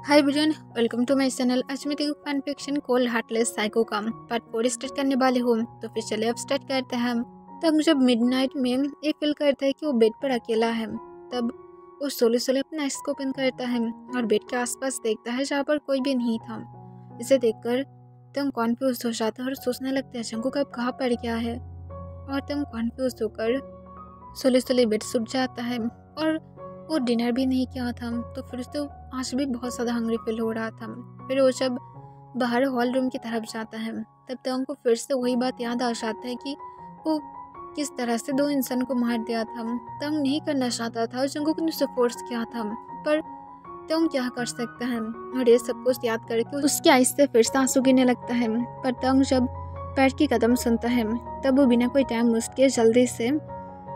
Hi everyone, welcome to my channel. आज मैं देखो fan fiction cold heartless psycho का पार्ट 4 स्टार्ट करने वाले हूँ। तो फिर चलिए अब स्टार्ट करते हैं। तब जब मिडनाइट में ये फील करता है कि वो बेड पर अकेला है, तब वो सोले सोले अपना आइस को ओपन करता है और बेड के आसपास देखता है जहाँ पर कोई भी नहीं था। इसे देखकर तम कॉन्फ्यूज हो जाता है और सोचने लगता है जंगू कब कहाँ पड़ गया है। और तम कॉन्फ्यूज होकर सोले सोले बेड सुट जाता है और वो डिनर भी नहीं किया था। तो फिर उसे आज भी बहुत ज़्यादा हंग्री फील हो रहा था। फिर वो जब बाहर हॉल रूम की तरफ जाता है, तब तंग को फिर से वही बात याद आ जाता है कि वो किस तरह से दो इंसान को मार दिया था। तंग नहीं करना चाहता था, जंगू ने उसे फोर्स किया था, पर तंग क्या कर सकता है। और ये सब कुछ याद करके उसकी आँख से फिर से आंसू गिरने लगता है। पर तंग जब पैर की कदम सुनता है, तब वो बिना कोई टाइम वेस्ट किए जल्दी से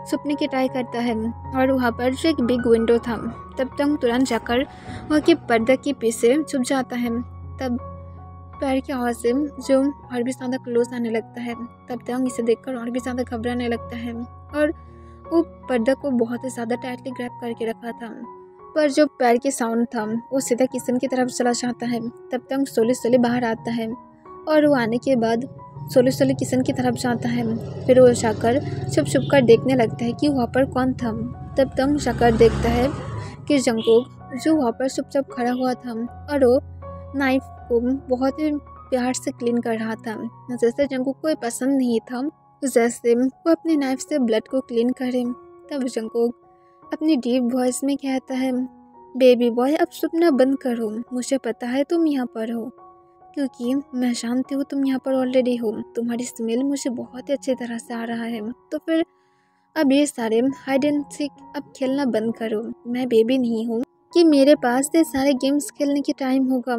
छुपने की ट्राई करता है। और वहाँ पर जो एक बिग विंडो था, तब तंग तुरंत जाकर वहाँ के पर्दे के पीछे छुप जाता है। तब पैर की आवाज़ से जो और भी ज़्यादा क्लोज आने लगता है। तब तंग इसे देखकर और भी ज़्यादा घबराने लगता है और वो पर्दा को बहुत ही ज़्यादा टाइटली ग्रैब करके रखा था। पर जो पैर की साउंड था वो सीधा किचन की तरफ चला जाता है। तब तंग सोले सोले बाहर आता है और वो आने के बाद सोले सोले किचन की तरफ जाता है। फिर वो जाकर छुप छुप कर देखने लगता है कि वहाँ पर कौन था। तब तंग जाकर देखता है कि जंगकुक जो वहाँ पर चुपचाप खड़ा हुआ था और वो नाइफ को बहुत ही प्यार से क्लीन कर रहा था। जैसे जंगकुक को पसंद नहीं था जैसे वो अपनी नाइफ से ब्लड को क्लीन करे। तब जंगकुक अपनी डीप वॉइस में कहता है, बेबी बॉय अब सुनना बंद करो, मुझे पता है तुम यहाँ पर हो, क्योंकि मैं जानती हूँ तुम यहाँ पर ऑलरेडी हो। तुम्हारी स्मेल मुझे बहुत ही अच्छी तरह से आ रहा है। तो फिर अब ये सारे हाइड एंड सीक अब खेलना बंद करो। मैं बेबी नहीं हूँ कि मेरे पास ये सारे गेम्स खेलने की टाइम होगा।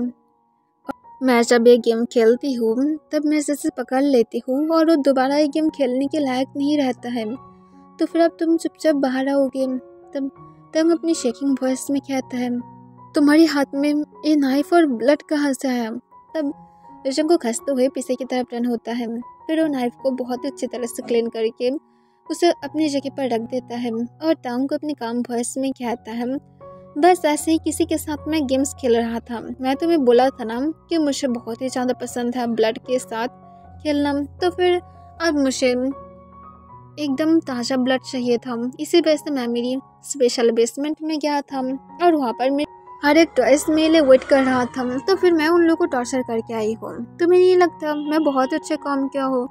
मैं जब ये गेम खेलती हूँ तब मैं जैसे पकड़ लेती हूँ और वो दोबारा ये गेम खेलने के लायक नहीं रहता है। तो फिर अब तुम चुपचाप बाहर आओगे। तब तंग अपनी शेकिंग वॉइस में कहता है, तुम्हारे हाथ में ये नाइफ और ब्लड कहाँ से आया। तब जंगकुक हंसते हुए पीछे की तरफ टर्न होता है। फिर वो नाइफ को बहुत अच्छी तरह से क्लीन करके उसे अपनी जगह पर रख देता है और तांग को अपनी काम वॉइस में कहता है, बस ऐसे ही किसी के साथ मैं गेम्स खेल रहा था। मैं तुम्हें बोला था ना कि मुझे बहुत ही ज़्यादा पसंद है ब्लड के साथ खेलना। तो फिर अब मुझे एकदम ताज़ा ब्लड चाहिए था, इसी वजह से मैं मेरी स्पेशल बेसमेंट में गया था और वहाँ पर मैं हर एक टॉयस मेरे लिए वेट कर रहा था। तो फिर मैं उन लोगों को टॉर्चर करके आई हूँ। तुम्हें नहीं लगता मैं बहुत अच्छा काम किया हूँ?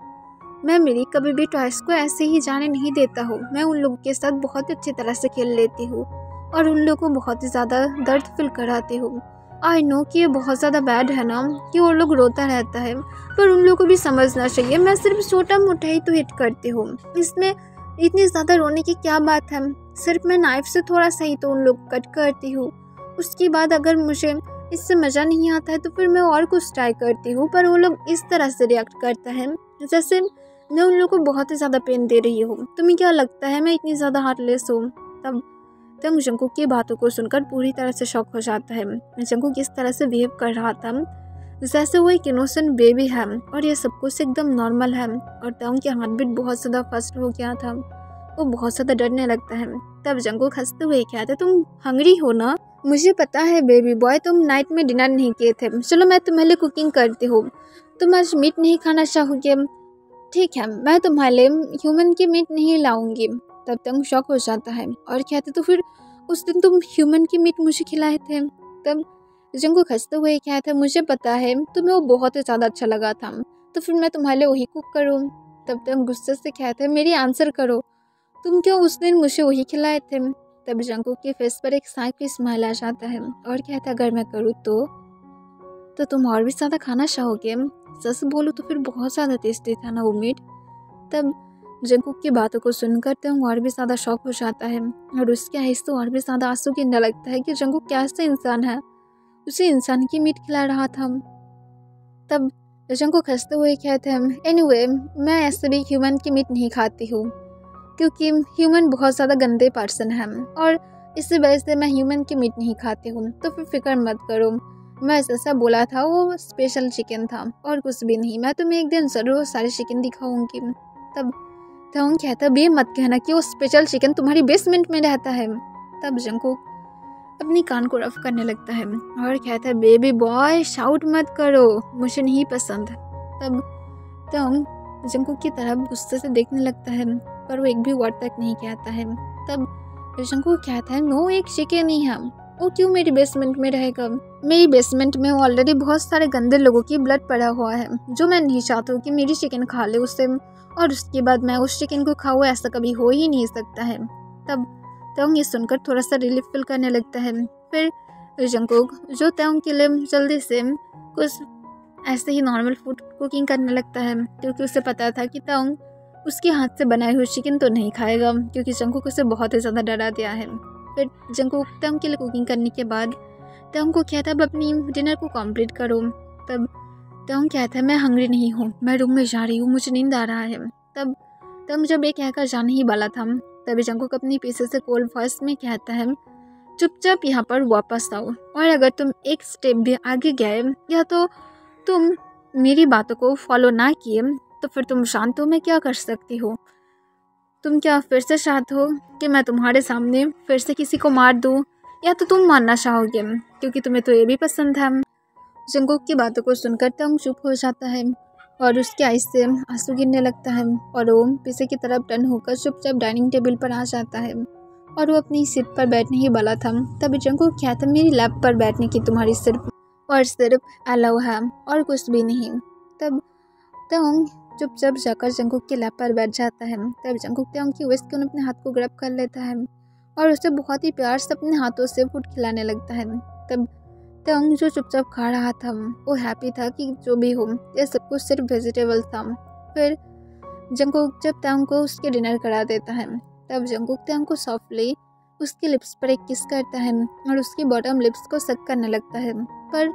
मैं मेरी कभी भी टॉयस को ऐसे ही जाने नहीं देता हूँ। मैं उन लोगों के साथ बहुत अच्छी तरह से खेल लेती हूँ और उन लोगों को बहुत ही ज़्यादा दर्द फील कराती हूँ। आई नो कि ये बहुत ज़्यादा बैड है ना कि वो लोग रोता रहता है, पर उन लोगों को भी समझना चाहिए मैं सिर्फ छोटा मोटा ही तो हिट करती हूँ। इसमें इतनी ज़्यादा रोने की क्या बात है? सिर्फ मैं नाइफ से थोड़ा सा ही तो उन लोग कट करती हूँ। उसके बाद अगर मुझे इससे मज़ा नहीं आता है तो फिर मैं और कुछ ट्राई करती हूँ, पर वो लोग इस तरह से रिएक्ट करता है जैसे मैं उन लोगों को बहुत ही ज़्यादा पेन दे रही हूँ। तुम्हें क्या लगता है मैं इतनी ज़्यादा हार्टलेस हूँ? तब तंग जंगकुक की बातों को सुनकर पूरी तरह से शॉक हो जाता है। जंगकुक किस तरह से बिहेव कर रहा था जैसे वो एक इनोसेंट बेबी है और ये सब कुछ एकदम नॉर्मल है। और तंग की हार्ट बीट बहुत ज़्यादा फास्ट हो गया था, वो बहुत ज़्यादा डरने लगता है। तब जंगकुक हंसते हुए कहते, तुम हंग्री हो ना? मुझे पता है बेबी बॉय, तुम नाइट में डिनर नहीं किए थे। चलो मैं तुम्हारे लिए कुकिंग करती हूँ। तुम आज मीट नहीं खाना चाहोगे? ठीक है, मैं तुम्हारे लिए ह्यूमन की मीट नहीं लाऊंगी। तब तंग शॉक हो जाता है और कहते, तो फिर उस दिन तुम ह्यूमन की मीट मुझे खिलाए थे। तब जंगकुक हंसते हुए कहता है, मुझे पता है तुम्हें वो बहुत ही ज़्यादा अच्छा लगा था, तो फिर मैं तुम्हारे लिए वही कुक करूँ। तब तंग गुस्से से कहते हैं, मेरी आंसर करो, तुम क्यों उस दिन मुझे वही खिलाए थे? तब जंगकुक के फेस पर एक साइकिल स्माइल आ जाता है और कहता है, अगर मैं करूँ तो तुम और भी ज़्यादा खाना चाहोगे? सच बोलो तो फिर बहुत ज़्यादा टेस्टी था ना वो मीट। तब जंगकुक की बातों को सुनकर तंग और भी ज़्यादा शॉक हो जाता है और उसके आंख से और भी ज़्यादा आंसू गिरने लगता है कि जंगकुक कैसे इंसान है, उसे इंसान की मीट खिला रहा था। तब जंगकुक हंसते हुए कहते हैं, एनीवे मैं ऐसे भी ह्यूमन की मीट नहीं खाती हूँ क्योंकि ह्यूमन बहुत ज़्यादा गंदे पर्सन है और इसी वजह से मैं ह्यूमन की मीट नहीं खाती हूँ। तो फिर फिक्र मत करो, मैं जैसा बोला था वो स्पेशल चिकन था और कुछ भी नहीं। मैं तुम्हें एक दिन ज़रूर सारे चिकन दिखाऊंगी। तब तंग कहता, बे मत कहना कि वो स्पेशल चिकन तुम्हारी बेसमेंट में रहता है। तब जंगकुक अपनी कान को रफ करने लगता है और कहता है बेबी बॉय शाउट मत करो, मुझे नहीं पसंद। तब तंग जंकुक की तरफ गुस्से से देखने लगता है पर वो एक भी वर्ड तक नहीं कहता है। तब जंकुक कहता है नो, एक चिकन ही है, वो क्यों मेरी बेसमेंट में रहेगा? मेरी बेसमेंट में ऑलरेडी बहुत सारे गंदे लोगों की ब्लड पड़ा हुआ है जो मैं नहीं चाहती हूँ कि मेरी चिकन खा ले उससे और उसके बाद मैं उस चिकन को खाऊँ, ऐसा कभी हो ही नहीं सकता है। तब तंग ये सुनकर थोड़ा सा रिलीफ फील करने लगता है। फिर जंकुक जो तंग के लिए जल्दी से कुछ ऐसे ही नॉर्मल फूड कुकिंग करने लगता है क्योंकि उसे पता था कि तंग उसके हाथ से बनाई हुई चिकन तो नहीं खाएगा क्योंकि जंकुक उसे बहुत ही ज़्यादा डरा दिया है। फिर जंकुक तंग के लिए कुकिंग करने के बाद तंग को कहता है अब अपनी डिनर को कंप्लीट करो। तब तंग कहता है मैं हंग्री नहीं हूँ, मैं रूम में जा रही हूँ, मुझे नींद आ रहा है। तब तंग जब ये कहकर जाने ही वाला था तभी जंकुक अपनी पीछे से कोल्ड वॉइस में कहता है चुपचाप यहाँ पर वापस आओ और अगर तुम एक स्टेप भी आगे गए या तो तुम मेरी बातों को फॉलो ना किए तो फिर तुम शांत हो, मैं क्या कर सकती हो? तुम क्या फिर से चाहते हो कि मैं तुम्हारे सामने फिर से किसी को मार दूँ या तो तुम मानना चाहोगे क्योंकि तुम्हें तो ये भी पसंद है। जंकुक की बातों को सुनकर तंग चुप हो जाता है और उसके आईज से आंसू गिरने लगता है और वो पीछे की तरफ टर्न होकर चुपचाप डाइनिंग टेबल पर आ जाता है और वो अपनी सीट पर बैठने ही वाला था तभी जंकुक कहता है मेरी लैप पर बैठने की तुम्हारी सिर्फ अलाउ है और कुछ भी नहीं। तब तंग चुपचाप जाकर जंकुक के लैप पर बैठ जाता है। तब जंकुक तंग की वेस्ट को अपने हाथ को ग्रैब कर लेता है और उसे बहुत ही प्यार से अपने हाथों से फूड खिलाने लगता है। तब तंग जो चुपचाप खा रहा था वो हैप्पी था कि जो भी हो ये सब कुछ सिर्फ वेजिटेबल था। फिर जंकुक जब तंग को उसके डिनर करा देता है तब जंकुक तंग को सॉफ्टली उसके लिप्स पर एक किस करता है और उसकी बॉटम लिप्स को सक करने लगता है पर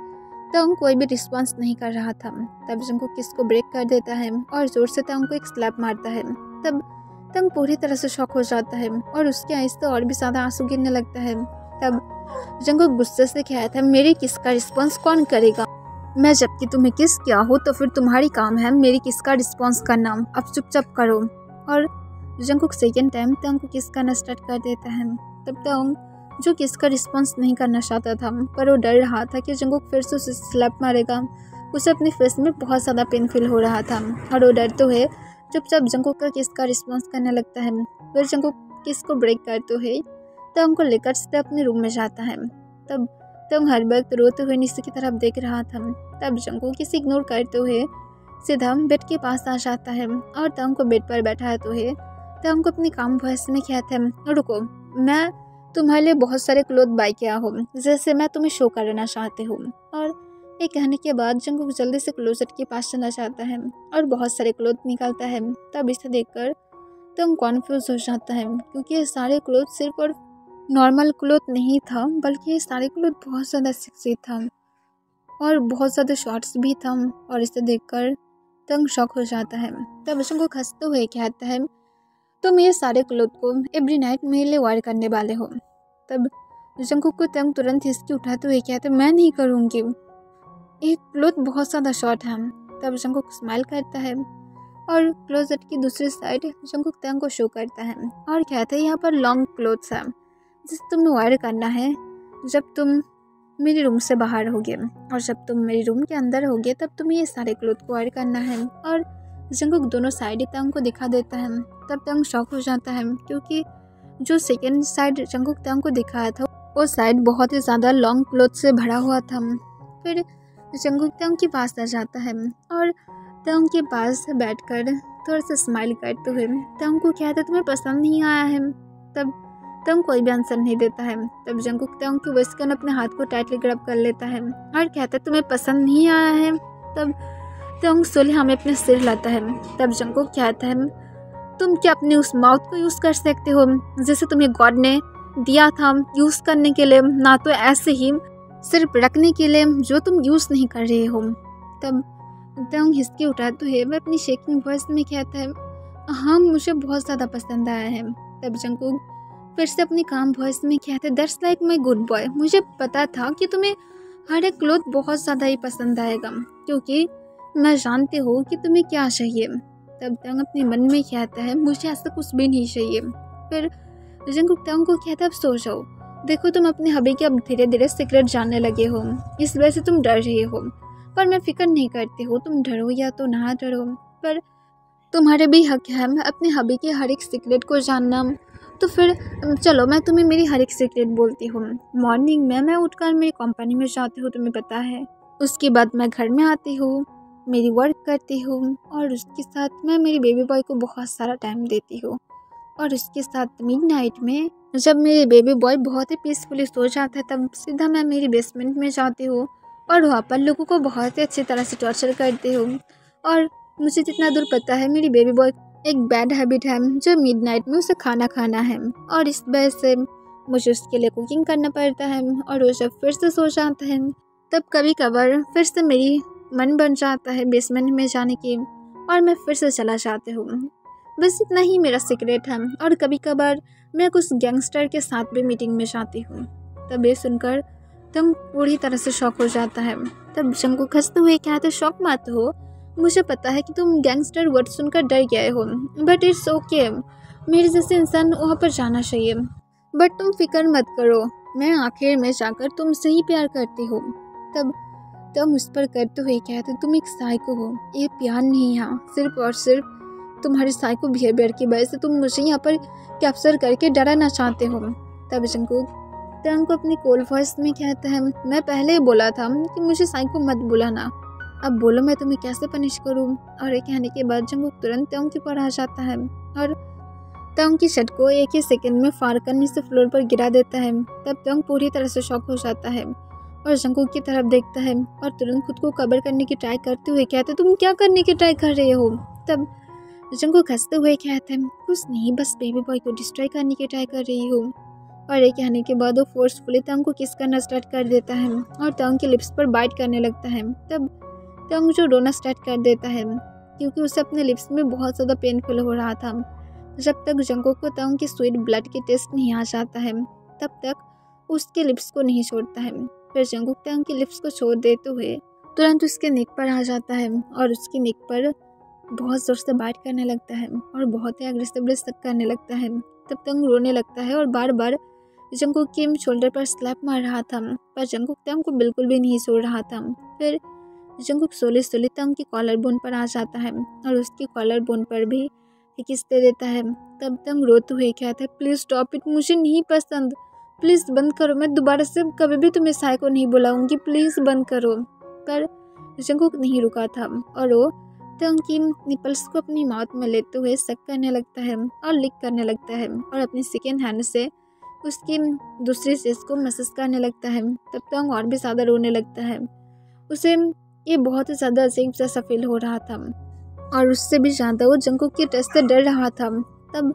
तंग कोई भी रिस्पॉन्स नहीं कर रहा था। तब जंकुक किस को ब्रेक कर देता है और जोर से तंग को एक स्लैप मारता है। तब तंग पूरी तरह से शॉक हो जाता है और उसके आईज से और भी ज़्यादा आंसू गिरने लगता है। तब जंकुक गुस्से से कहता है मेरी किस का रिस्पॉन्स कौन करेगा? मैं जबकि तुम्हें किस किया हो तो फिर तुम्हारी काम है मेरी किस का रिस्पॉन्स करना, अब चुपचाप करो। और जंकुक सेकेंड टाइम तंग को किस करना स्टार्ट कर देता है। तब तंग जो किस का रिस्पॉन्स नहीं करना चाहता था पर वो डर रहा था कि जंकुक फिर से उसे स्लैप मारेगा। उसे अपने फेस में बहुत ज़्यादा पेन फील हो रहा था और वो डरते हुए चुपचाप जंकुक का किस का रिस्पॉन्स करने लगता है। फिर जंकुक किस को ब्रेक करते हुए तंग को लेकर सीधे अपने रूम में जाता है। तब तंग हर वक्त रोते हुए नीचे की तरफ देख रहा था। तब जंकुक किसे इग्नोर करते हुए सीधा बेड के पास आ जाता है और तंग को बेड पर बैठाते हुए तंग को अपनी काम वॉइस में कहता है रुको, मैं तुम्हारे लिए बहुत सारे क्लोथ बाई किया हूँ जैसे मैं तुम्हें शो करना चाहती हूँ। और ये कहने के बाद जंकुक जल्दी से क्लोजेट के पास चला जाता है और बहुत सारे क्लोथ निकालता है। तब इसे देखकर तंग कॉन्फ्यूज हो जाता है क्योंकि ये सारे क्लोथ सिर्फ और नॉर्मल क्लोथ नहीं था बल्कि ये सारे क्लोथ बहुत ज़्यादा सेक्सी था और बहुत ज़्यादा शॉर्ट्स भी था और इसे देखकर तंग शॉक हो जाता है। तब जंकुक हंसते हुए कहता है तुम ये सारे क्लोथ को एवरी नाइट मेरे लिए वेयर करने वाले हो। तब जंकुक को तंग तुरंत हिचकी उठाते हुए कहते मैं नहीं करूँगी, एक क्लोथ बहुत ज़्यादा शॉर्ट है। तब जंकुक स्माइल करता है और क्लोजेट की दूसरी साइड जंकुक तंग को शो करता है और कहते हैं यहाँ पर लॉन्ग क्लोथ्स है जिसे तुमने वेयर करना है जब तुम मेरे रूम से बाहर होगे और जब तुम मेरे रूम के अंदर होगे तब तुम्हें ये सारे क्लोथ को वेयर करना है। और जंकुक दोनों साइड तंग को दिखा देता है। तब तंग शॉक हो जाता है क्योंकि जो सेकेंड साइड जंकुक तंग को दिखाया था वो साइड बहुत ही ज़्यादा लॉन्ग क्लोथ से भरा हुआ था। फिर जंकुक तंग के पास आ जाता है और तंग के पास बैठकर थोड़ा सा स्माइल करते हुए तंग को कहता है तुम्हें पसंद नहीं आया है। तब तंग कोई भी आंसर नहीं देता है। तब जंकुक तंग की वेस्टर्न अपने हाथ को टाइटली ग्रैब कर लेता है और कहता है तुम्हें पसंद नहीं आया है। तब तंग सुलह में अपने सिर लाता है। तब जंकुक कहता है तुम क्या अपने उस माउथ को यूज़ कर सकते हो जिसे तुम्हें गॉड ने दिया था यूज़ करने के लिए, ना तो ऐसे ही सिर्फ रखने के लिए जो तुम यूज़ नहीं कर रहे हो। तब तंग हिचकी उठाते हुए वह अपनी शेकिंग वॉइस में कहता है हाँ मुझे बहुत ज़्यादा पसंद आया है। तब जंकुक फिर से अपनी काम वॉइस में कहते हैं that's like my good boy, मुझे पता था कि तुम्हें हर एक क्लोथ बहुत ज़्यादा ही पसंद आएगा क्योंकि मैं जानती हूँ कि तुम्हें क्या चाहिए। तब तंग अपने मन में कहता है मुझे ऐसा कुछ भी नहीं चाहिए। फिर जंकुक तंग को कहता है अब सो जाओ देखो तुम अपने हबी के अब धीरे धीरे सीक्रेट जानने लगे हो, इस वजह से तुम डर रहे हो, पर मैं फिक्र नहीं करती हूँ। तुम डरो या तो ना डरो, पर तुम्हारे भी हक है अपने हबी के हर एक सीक्रेट को जानना। तो फिर चलो मैं तुम्हें मेरी हर एक सीक्रेट बोलती हूँ। मॉर्निंग में मैं उठकर मेरी कंपनी में जाती हूँ, तुम्हें पता है। उसके बाद मैं घर में आती हूँ, मेरी वर्क करती हूँ, और उसके साथ मैं मेरी बेबी बॉय को बहुत सारा टाइम देती हूँ। और उसके साथ मिडनाइट में जब मेरे बेबी बॉय बहुत ही पीसफुली सो जाता है, तब सीधा मैं मेरी बेसमेंट में जाती हूँ और वहाँ पर लोगों को बहुत ही अच्छी तरह से टॉर्चर करती हूँ। और मुझे जितना दूर पता है, मेरी बेबी बॉय एक बैड हैबिट है जो मिडनाइट में उसे खाना खाना है, और इस वजह से मुझे उसके लिए कुकिंग करना पड़ता है। और वो जब फिर से सो जाता है, तब कभी कभार फिर से मेरी मन बन जाता है बेसमेंट में जाने की, और मैं फिर से चला जाती हूँ। बस इतना ही मेरा सीक्रेट है। और कभी कभार मैं कुछ गैंगस्टर के साथ भी मीटिंग में जाती हूँ। तब ये सुनकर तुम पूरी तरह से शॉक हो जाता है। तब जंगकुक हंसते हुए कहते, शॉक मत हो, मुझे पता है कि तुम गैंगस्टर वर्ड सुनकर डर गए हो, बट इट्स ओके, मेरे जैसे इंसान वहाँ पर जाना चाहिए। बट तुम फिक्र मत करो, मैं आखिर में जाकर तुमसे ही प्यार करती हूँ। तब तुम उस पर करते हुए कहते, तुम एक साइको हो, ये प्यार नहीं है, सिर्फ और सिर्फ तुम्हारे साइको बिहेवियर की वजह से तुम मुझे यहाँ पर कैप्चर करके डराना चाहते हो। तब जंगकुक टंग को अपनी कोल्ड वॉइस में कहता है, मैं पहले ही बोला था कि मुझे साइको मत बुलाना, अब बोलो मैं तुम्हें कैसे पनिश करूँ। और ये कहने के बाद जंगकुक तुरंत टंग के ऊपर आ जाता है और टंग की शर्ट को एक ही सेकंड में फाड़ कर नीचे फ्लोर पर गिरा देता है। तब टंग पूरी तरह से शॉक हो जाता है और जंगकुक की तरफ देखता है और तुरंत खुद को कवर करने की ट्राई करते हुए कहते, तुम क्या करने की ट्राई कर रहे हो। तब जंगकुक हंसते हुए कहते हैं, कुछ नहीं, बस बेबी बॉय को डिस्ट्रॉय करने की ट्राई कर रही हूँ। और ये कहने के बाद वो फोर्सफुली टंग को किस करना स्टार्ट कर देता है और टंग के लिप्स पर बाइट करने लगता है। तब टंग जो रोना स्टार्ट कर देता है, क्योंकि उसे अपने लिप्स में बहुत ज़्यादा पेनफुल हो रहा था। जब तक जंगकुक को टंग की स्वीट ब्लड के टेस्ट नहीं आ जाता है, तब तक उसके लिप्स को नहीं छोड़ता है। फिर जंगकुक टंग के लिप्स को छोड़ देते हुए तुरंत उसके नेक पर आ जाता है और उसके नेक पर बहुत ज़ोर से बाइट करने लगता है और बहुत ही एग्रेसिवली सक करने लगता है। तब टंग रोने लगता है और बार बार जंगकुक के शोल्डर पर स्लैप मार रहा था, पर जंगकुक टंग को बिल्कुल भी नहीं छोड़ रहा था। फिर जंगकुक सोले सोले टंग की कॉलर बोन पर आ जाता है और उसकी कॉलर बोन पर भी किस दे देता है। तब टंग रोते हुए कहता है, प्लीज़ स्टॉप इट, मुझे नहीं पसंद, प्लीज़ बंद करो, मैं दोबारा से कभी भी तुम्हें साइको नहीं बुलाऊंगी, प्लीज़ बंद करो। पर जंगकुक नहीं रुका था और वो टंग की निपल्स को अपनी माउथ में लेते हुए सक करने लगता है और लिक करने लगता है और अपनी सेकेंड हैंड से उसकी दूसरी चीज़ को मसाज करने लगता है। तब टंग और भी ज़्यादा रोने लगता है, उसे ये बहुत ही ज़्यादा अजीब जैसा फील हो रहा था और उससे भी ज़्यादा वो जंगकुक की टच से डर रहा था। तब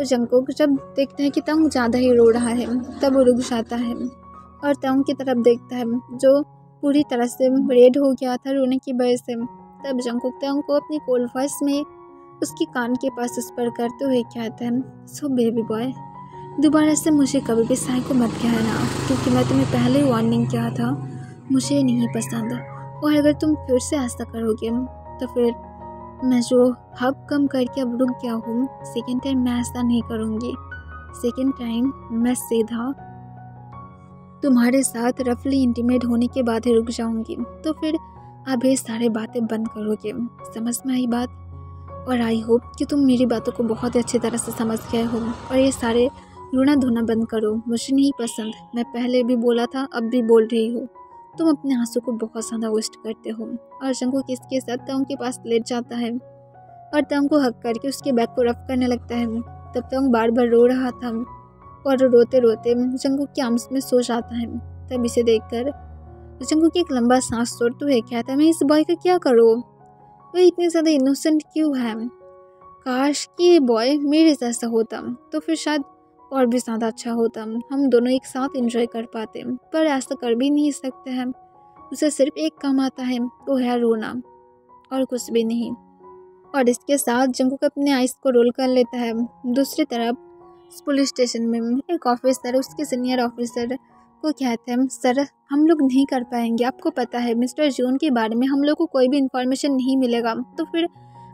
जंगकुक जब देखता है कि टंग ज़्यादा ही रो रहा है, तब वो रुक जाता है और टंग की तरफ देखता है जो पूरी तरह से रेड हो गया था रोने की वजह से। तब जंगकुक टंग को अपनी कोल्ड वॉइस में उसके कान के पास स्पर करते हुए कहता है, सो बेबी बॉय, दोबारा से मुझे कभी भी साइको मत कहना, क्योंकि मैं तुम्हें पहले ही वार्निंग किया था, मुझे नहीं पसंद, और अगर तुम फिर से ऐसा करोगे तो फिर मैं जो हब कम करके अब रुक गया हूँ, सेकेंड टाइम मैं ऐसा नहीं करूँगी। सेकेंड टाइम मैं सीधा तुम्हारे साथ रफली इंटीमेट होने के बाद ही रुक जाऊँगी। तो फिर अब ये सारे बातें बंद करोगे, समझ में आई बात? और आई होप कि तुम मेरी बातों को बहुत अच्छी तरह से समझ गए हो और ये सारे रोना धोना बंद करो, मुझे नहीं पसंद, मैं पहले भी बोला था, अब भी बोल रही हूँ, तुम अपने आंसू को बहुत ज़्यादा वेस्ट करते हो। और जंगकुक इसके साथ टंग के पास लेट जाता है और टंग को हक करके उसके बैक को रफ करने लगता है। तब टंग बार बार रो रहा था और रोते रोते जंगकुक के आर्म्स में सो जाता है। तब इसे देखकर जंगकुक एक लंबा सांस छोड़ते हुए कहता है, मैं इस बॉय का क्या करूँ, वो इतने ज़्यादा इनोसेंट क्यों है, काश कि ये बॉय मेरे जैसा होता तो फिर शायद और भी ज़्यादा अच्छा होता, हम दोनों एक साथ एंजॉय कर पाते, पर ऐसा कर भी नहीं सकते हैं। उसे सिर्फ एक काम आता है, वो है रोना और कुछ भी नहीं। और इसके साथ जंगकुक अपने आइस को रोल कर लेता है। दूसरी तरफ पुलिस स्टेशन में एक ऑफिसर उसके सीनियर ऑफिसर को कहते हैं, सर हम लोग नहीं कर पाएंगे, आपको पता है मिस्टर जून के बारे में हम लोग को कोई भी इन्फॉर्मेशन नहीं मिलेगा, तो फिर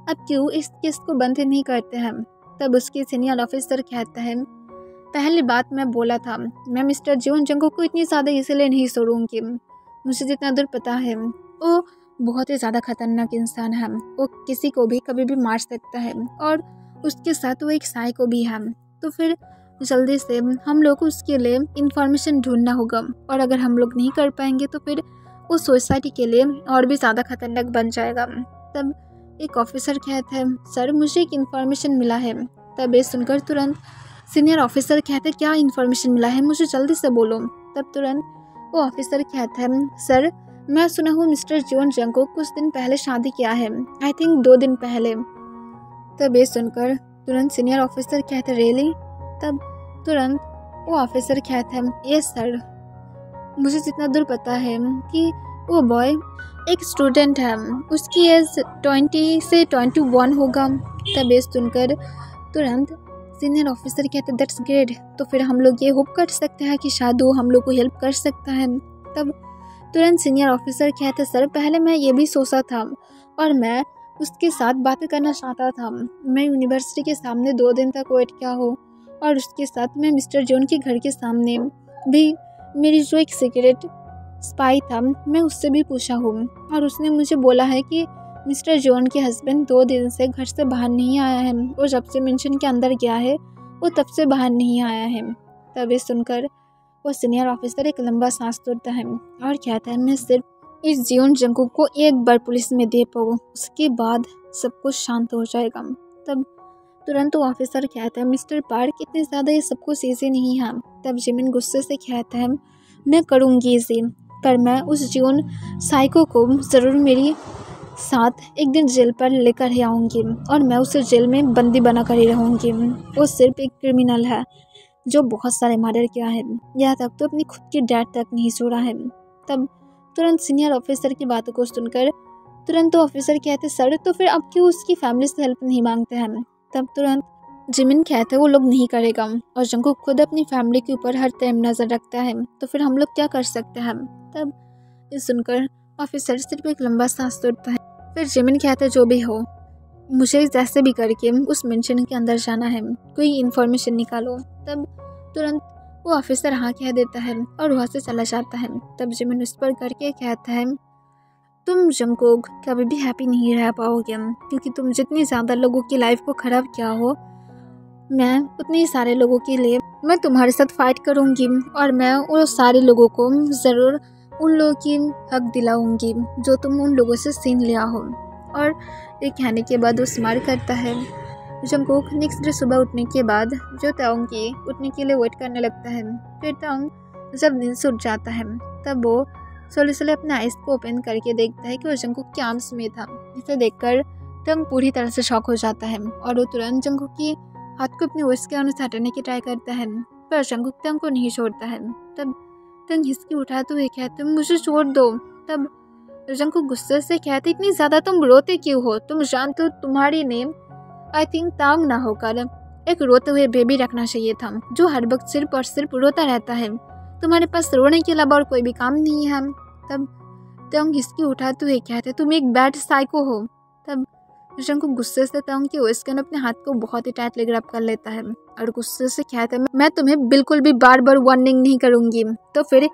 अब क्यों इस केस को बंद नहीं करते हैं। तब उसके सीनियर ऑफिसर कहता है, पहली बात मैं बोला था, मैं मिस्टर जियोन जंगकुक को इतनी ज़्यादा इसलिए नहीं छोड़ूंगी। मुझे जितना दूर पता है वो बहुत ही ज़्यादा खतरनाक इंसान है। वो किसी को भी कभी भी मार सकता है और उसके साथ वो एक साइको भी है। तो फिर जल्दी से हम लोग को उसके लिए इंफॉर्मेशन ढूंढना होगा और अगर हम लोग नहीं कर पाएंगे तो फिर वो सोसाइटी के लिए और भी ज़्यादा खतरनाक बन जाएगा। तब एक ऑफिसर कहते हैं, सर मुझे एक इन्फॉर्मेशन मिला है। तब ये सुनकर तुरंत सीनियर ऑफिसर कहते हैं, क्या इन्फॉर्मेशन मिला है, मुझे जल्दी से बोलो। तब तुरंत वो ऑफिसर कहता है, सर मैं सुना हूँ मिस्टर जियोन जंगकुक कुछ दिन पहले शादी किया है, आई थिंक 2 दिन पहले। तब ये सुनकर तुरंत सीनियर ऑफिसर कहते हैं, रियली? तब तुरंत वो ऑफिसर कहता है, यस सर, मुझे जितना दूर पता है कि वो बॉय एक स्टूडेंट है, उसकी एज 20 से 21 होगा। तब ये सुनकर तुरंत सीनियर ऑफिसर कहते हैं, दैट्स ग्रेट, तो फिर हम लोग ये होप कर सकते हैं कि शायद वो हम लोग को हेल्प कर सकता है। तब तुरंत सीनियर ऑफिसर कहते हैं, सर पहले मैं ये भी सोचा था और मैं उसके साथ बातें करना चाहता था। मैं यूनिवर्सिटी के सामने 2 दिन तक वेट किया हो और उसके साथ मैं मिस्टर जॉन के घर के सामने भी मेरी जो एक सीक्रेट स्पाई था मैं उससे भी पूछा हूँ और उसने मुझे बोला है कि मिस्टर जॉन के हस्बैंड 2 दिन से घर से बाहर नहीं आया है और जब से मेंशन के अंदर गया है वो तब से बाहर नहीं आया है। तब ये सुनकर वो सीनियर ऑफिसर एक लंबा सांस तोड़ता है और कहता है, मैं सिर्फ इस जियोन जंगकुक को एक बार पुलिस में दे पाऊँ, उसके बाद सब कुछ शांत हो जाएगा। तब तुरंत वो ऑफिसर कहता है, मिस्टर पार्क इतने ज़्यादा ये सब कुछ ईजी नहीं है। तब जिमिन गुस्से से कहता है, मैं करूँगी इसे, पर मैं उस जियोन साइको को ज़रूर मेरी साथ एक दिन जेल पर लेकर ही आऊँगी और मैं उसे जेल में बंदी बना कर ही रहूँगी। वो सिर्फ एक क्रिमिनल है जो बहुत सारे मर्डर किया है, यहाँ तक तो अपनी खुद की डैड तक नहीं छोड़ा है। तब तुरंत सीनियर ऑफिसर की बातों को सुनकर तुरंत तो ऑफिसर कहते, सर तो फिर अब क्यों उसकी फैमिली से हेल्प नहीं मांगते हैं। तब तुरंत जिमिन कहते, वो लोग नहीं करेगा और जंगकुक खुद अपनी फैमिली के ऊपर हर टाइम नज़र रखता है, तो फिर हम लोग क्या कर सकते हैं। तब ये सुनकर ऑफिसर सिर्फ एक लंबा सांस तोड़ता है। फिर जिमिन कहते, जो भी हो मुझे जैसे भी करके उस मेंशन के अंदर जाना है, कोई इन्फॉर्मेशन निकालो। तब तुरंत वो ऑफिसर हाँ कह देता है और वहाँ से चला जाता है। तब जिमिन उस पर करके कहता है, तुम जंगकुक कभी भी हैप्पी नहीं रह पाओगे क्योंकि तुम जितनी ज़्यादा लोगों की लाइफ को ख़राब किया हो, मैं उतने सारे लोगों के लिए मैं तुम्हारे साथ फाइट करूँगी और मैं उन सारे लोगों को ज़रूर उन लोगों की हक दिलाऊंगी जो तुम उन लोगों से छीन लिया हो। और ये कहने के बाद वो स्माइल करता है। जंगकुक नेक्स्ट डे सुबह उठने के बाद जो ताओंग की उठने के लिए वेट करने लगता है। फिर ताओंग जब नींद से उठ जाता है तब वो सोले अपने आइज़ को ओपन करके देखता है कि वो जंगकुक के आर्म्स में था। इसे देखकर ताओंग पूरी तरह से शॉक हो जाता है और वो तुरंत जंगकुक की हाथ को अपने वेस्ट के अनुसार हटाने की ट्राई करता है, पर जंगकुक ताओंग को नहीं छोड़ता है। तब ताओंग हिचकी उठाते हुए कहते, मुझे छोड़ दो। तब जंगकुक गुस्से से कहते, इतनी ज़्यादा तुम रोते क्यों हो, तुम जानते हो तुम्हारी नेम आई थिंक ताओंग ना होकर एक रोते हुए बेबी रखना चाहिए था जो हर वक्त सिर्फ और सिर्फ रोता रहता है, तुम्हारे पास रोने के अलावा और कोई भी काम नहीं है। तब ताओंग हिचकी उठाते हुए कहते, तुम एक बैड साइको हो। तब जंगकुक गुस्से से ताओंग के वेस्ट अपने हाथ को बहुत ही टाइटली ग्रैब कर लेता है और गुस्से से कहता है, मैं तुम्हें बिल्कुल भी बार बार वार्निंग नहीं करूँगी, तो फिर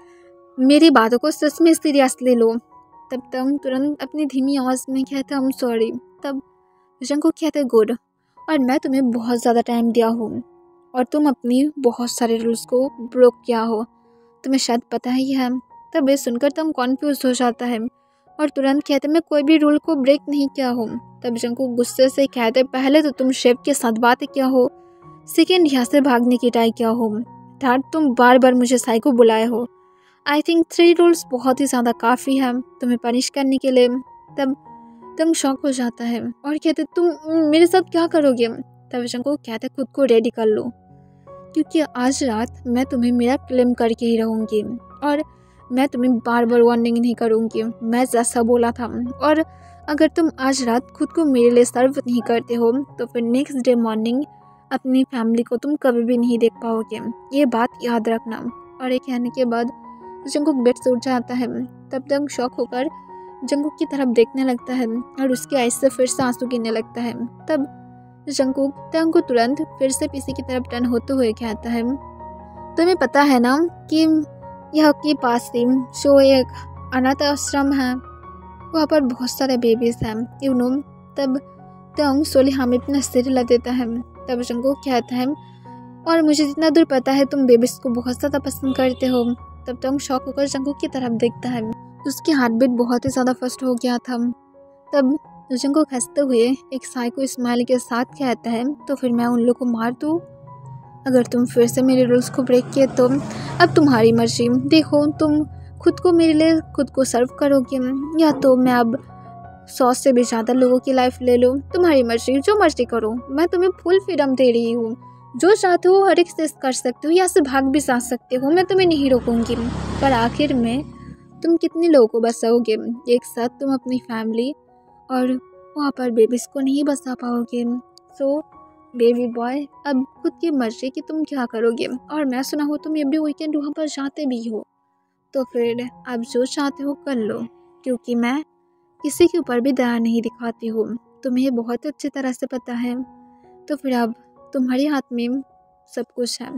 मेरी बातों को सच में सीरियसली लो। तब ताओंग तुरंत अपनी धीमी आवाज़ में कहता, आई एम सॉरी। तब जंगकुक कहते, गुड, और मैं तुम्हें बहुत ज़्यादा टाइम दिया हूँ और तुम अपनी बहुत सारे रूल्स को ब्रेक किया हो, तुम्हें शायद पता ही है। तब ये सुनकर तुम कॉन्फ्यूज हो जाता है और तुरंत कहते, मैं कोई भी रूल को ब्रेक नहीं किया हूँ। तब जंगकुक गुस्से से कहते, पहले तो तुम शेफ के साथ बातें किया हो, सेकेंड यहाँ से भागने की ट्राई किया हो, थर्ड तुम बार बार मुझे साइको बुलाए हो। आई थिंक 3 रूल्स बहुत ही ज़्यादा काफ़ी है तुम्हें पनिश करने के लिए। तब तुम शॉक हो जाता है और कहते, तुम मेरे साथ क्या करोगे। तब जंगकुक कहते, खुद को रेडी कर लो क्योंकि आज रात मैं तुम्हें मेरा क्लेम करके ही रहूँगी और मैं तुम्हें बार बार वार्निंग नहीं करूँगी, मैं जैसा बोला था। और अगर तुम आज रात खुद को मेरे लिए सर्व नहीं करते हो तो फिर नेक्स्ट डे मॉर्निंग अपनी फैमिली को तुम कभी भी नहीं देख पाओगे, ये बात याद रखना। और ये कहने के बाद जंगकुक बेड से उठ जाता है। तब तक शॉक होकर जंगकुक की तरफ देखने लगता है और उसकी आइज़ से फिर से आंसू गिरने लगता है। तब जंगकुक ताओंग को तुरंत फिर से पीछे की तरफ टर्न होते हुए कहता है, तुम्हें पता है ना कि यहाँ के पास ही जो एक अनाथ आश्रम है, वहाँ पर बहुत सारे बेबीज हैं, यू नो। तब तंग सोली हमें अपना सिर हिला देता है। तब जंगकुक कहता है, और मुझे जितना दूर पता है तुम बेबीज को बहुत ज़्यादा पसंद करते हो। तब तंग शौक होकर जंगकुक की तरफ देखता है। उसकी हार्ट बीट बहुत ही ज़्यादा फास्ट हो गया था। तब जंगकुक हंसते हुए एक साइको स्माइल के साथ कहता है, तो फिर मैं उन लोगों को मार दूँ? अगर तुम फिर से मेरे रूल्स को ब्रेक किए तो अब तुम्हारी मर्जी। देखो, तुम खुद को मेरे लिए खुद को सर्व करोगे, या तो मैं अब 100 से भी ज़्यादा लोगों की लाइफ ले लूँ। तुम्हारी मर्जी, जो मर्जी करो। मैं तुम्हें फुल फ्रीडम दे रही हूँ। जो चाहते हो हर एक चीज़ कर सकते हो, या से भाग भी जा सकते हो। मैं तुम्हें नहीं रोकूंगी। पर आखिर में तुम कितने लोगों को बचाओगे? एक साथ तुम अपनी फैमिली और वहाँ पर बेबीज़ को नहीं बचा पाओगे। सो बेबी बॉय, अब खुद की मर्जी कि तुम क्या करोगे। और मैं सुना हो तुम एवरी वीकेंड वहाँ पर जाते भी हो, तो फिर आप जो चाहते हो कर लो, क्योंकि मैं किसी के ऊपर भी दया नहीं दिखाती हूँ। तुम्हें बहुत अच्छी तरह से पता है। तो फिर अब तुम्हारे हाथ में सब कुछ है।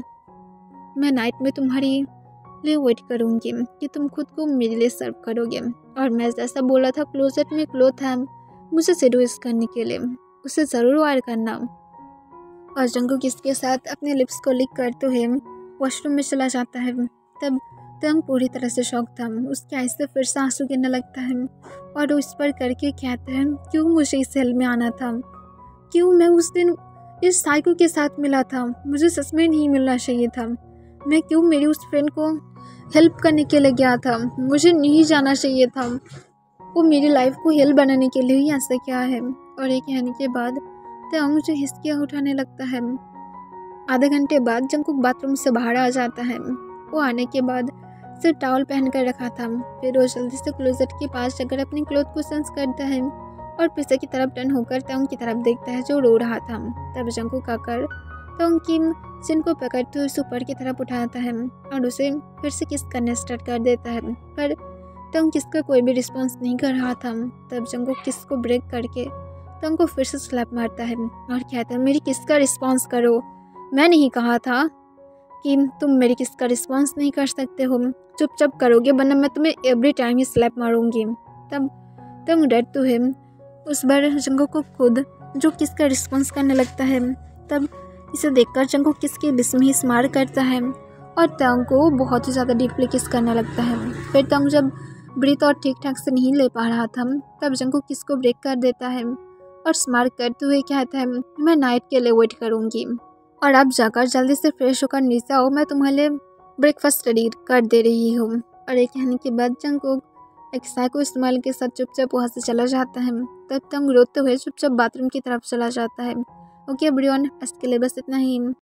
मैं नाइट में तुम्हारी लिए वेट करूँगी कि तुम खुद को मेरे लिए सर्व करोगे। और मैं जैसा बोला था क्लोजेट में क्लोथ है, मुझे सेडुस करने के लिए उसे ज़रूर वायर करना। और जंगकुक इसके साथ अपने लिप्स को लिक करते हुए वॉशरूम में चला जाता है। तब तंग पूरी तरह से शॉक था। उसके आँख से फिर से आंसू गिरने लगता है और वो इस पर करके कहता है, क्यों मुझे इस हेल में आना था? क्यों मैं उस दिन इस साइको के साथ मिला था? मुझे सच में नहीं मिलना चाहिए था। मैं क्यों मेरी उस फ्रेंड को हेल्प करने के लिए गया था? मुझे नहीं जाना चाहिए था। वो मेरी लाइफ को हेल बनाने के लिए ही ऐसा क्या है? और ये कहने के बाद तंग मुझे हिचकियाँ उठाने लगता है। आधे घंटे बाद जंगकुक बाथरूम से बाहर आ जाता है। वो आने के बाद सिर्फ टॉवल पहन कर रखा था। फिर वो जल्दी से क्लोजेट के पास जाकर अपनी क्लोथ को चेंज करता है और पीछे की तरफ टर्न होकर तंग की तरफ देखता है जो रो रहा था। तब जंगकुक आकर तंग की चिन को पकड़ते हुए ऊपर की तरफ उठाता है और उसे फिर से किस करने स्टार्ट कर देता है। पर तंग किस का कोई भी रिस्पॉन्स नहीं कर रहा था। तब जंगकुक किस को ब्रेक करके तंग को फिर से स्लैप मारता है और कहता है, मेरी किस का रिस्पॉन्स करो। मैं नहीं कहा था कि तुम मेरी किस का रिस्पॉन्स नहीं कर सकते हो। चुपचाप करोगे, वरना मैं तुम्हें एवरी टाइम ही स्लैप मारूंगी। तब तंग डरते हुए उस बार जंगकुक को खुद जो किस का रिस्पॉन्स करने लगता है। तब इसे देखकर जंगकुक किस की लिप्स में ही स्माइल करता है और तंग को बहुत ही ज़्यादा डीपली किस करने लगता है। फिर तंग जब ब्रीथ और ठीक ठाक से नहीं ले पा रहा था, तब जंगकुक किस को ब्रेक कर देता है और स्माइल करते हुए कहता है, मैं नाइट के लिए वेट करूँगी और आप जाकर जल्दी से फ्रेश होकर नीचे आओ। मैं तुम्हारे लिए ब्रेकफास्ट रेडी कर दे रही हूँ। और ये कहने के बाद जंगकुक एक साइको स्माइल के साथ चुपचाप वहाँ से चला जाता है। तब तंग रोते हुए चुपचाप बाथरूम की तरफ चला जाता है। ओके एवरीवन, आज के लिए बस इतना ही।